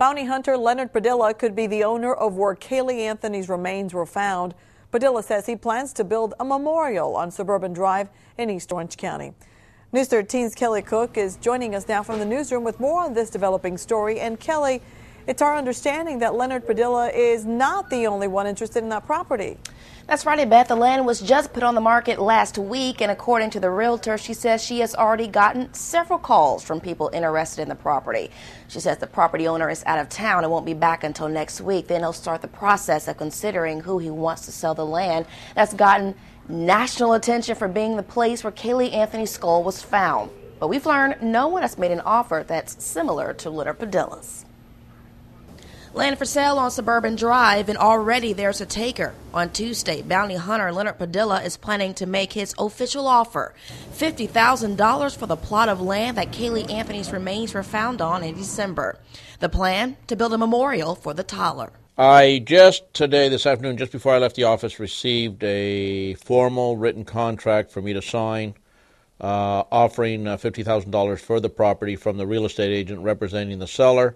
Bounty hunter Leonard Padilla could be the owner of where Caylee Anthony's remains were found. Padilla says he plans to build a memorial on Suburban Drive in East Orange County. News 13's Kelly Cook is joining us now from the newsroom with more on this developing story. And Kelly, it's our understanding that Leonard Padilla is not the only one interested in that property. That's right, Beth. The land was just put on the market last week, and according to the realtor, she says she has already gotten several calls from people interested in the property. She says the property owner is out of town and won't be back until next week. Then he'll start the process of considering who he wants to sell the land. That's gotten national attention for being the place where Caylee Anthony's skull was found. But we've learned no one has made an offer that's similar to Leonard Padilla's. Land for sale on Suburban Drive, and already there's a taker. On Tuesday, bounty hunter Leonard Padilla is planning to make his official offer, $50,000 for the plot of land that Caylee Anthony's remains were found on in December. The plan, to build a memorial for the toddler. I just today, this afternoon, just before I left the office, received a formal written contract for me to sign offering $50,000 for the property from the real estate agent representing the seller.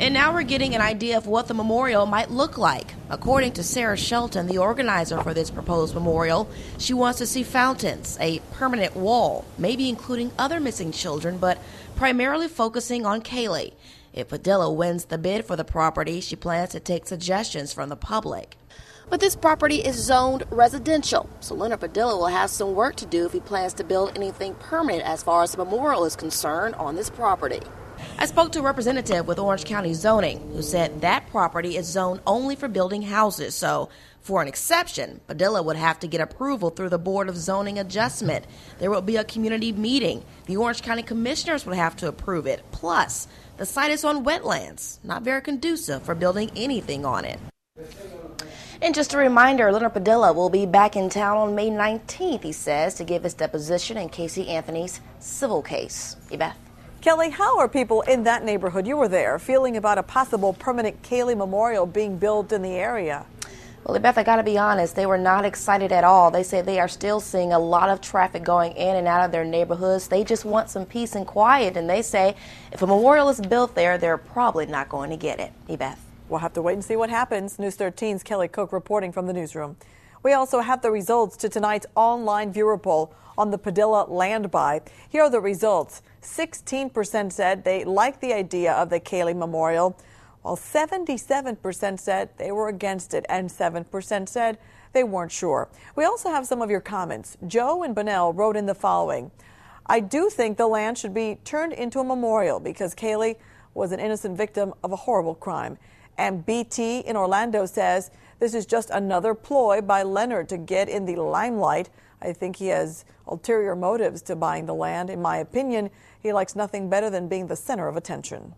And now we're getting an idea of what the memorial might look like. According to Sarah Shelton, the organizer for this proposed memorial, she wants to see fountains, a permanent wall, maybe including other missing children, but primarily focusing on Caylee. If Padilla wins the bid for the property, she plans to take suggestions from the public. But this property is zoned residential, so Leonard Padilla will have some work to do if he plans to build anything permanent as far as the memorial is concerned on this property. I spoke to a representative with Orange County Zoning who said that property is zoned only for building houses. So for an exception, Padilla would have to get approval through the Board of Zoning Adjustment. There will be a community meeting. The Orange County Commissioners would have to approve it. Plus, the site is on wetlands, not very conducive for building anything on it. And just a reminder, Leonard Padilla will be back in town on May 19th, he says, to give his deposition in Caylee Anthony's civil case. Beth. Kelly, how are people in that neighborhood, you were there, feeling about a possible permanent Caylee memorial being built in the area? Well, Beth, I got to be honest, they were not excited at all. They say they are still seeing a lot of traffic going in and out of their neighborhoods. They just want some peace and quiet, and they say if a memorial is built there, they're probably not going to get it. Beth. We'll have to wait and see what happens. News 13's Kelly Cook reporting from the newsroom. We also have the results to tonight's online viewer poll on the Padilla land buy. Here are the results. 16% said they like the idea of the Caylee memorial, while 77% said they were against it, and 7% said they weren't sure. We also have some of your comments. Joe and Bunnell wrote in the following: I do think the land should be turned into a memorial because Caylee was an innocent victim of a horrible crime. And BT in Orlando says this is just another ploy by Leonard to get in the limelight. I think he has ulterior motives to buying the land. In my opinion, he likes nothing better than being the center of attention.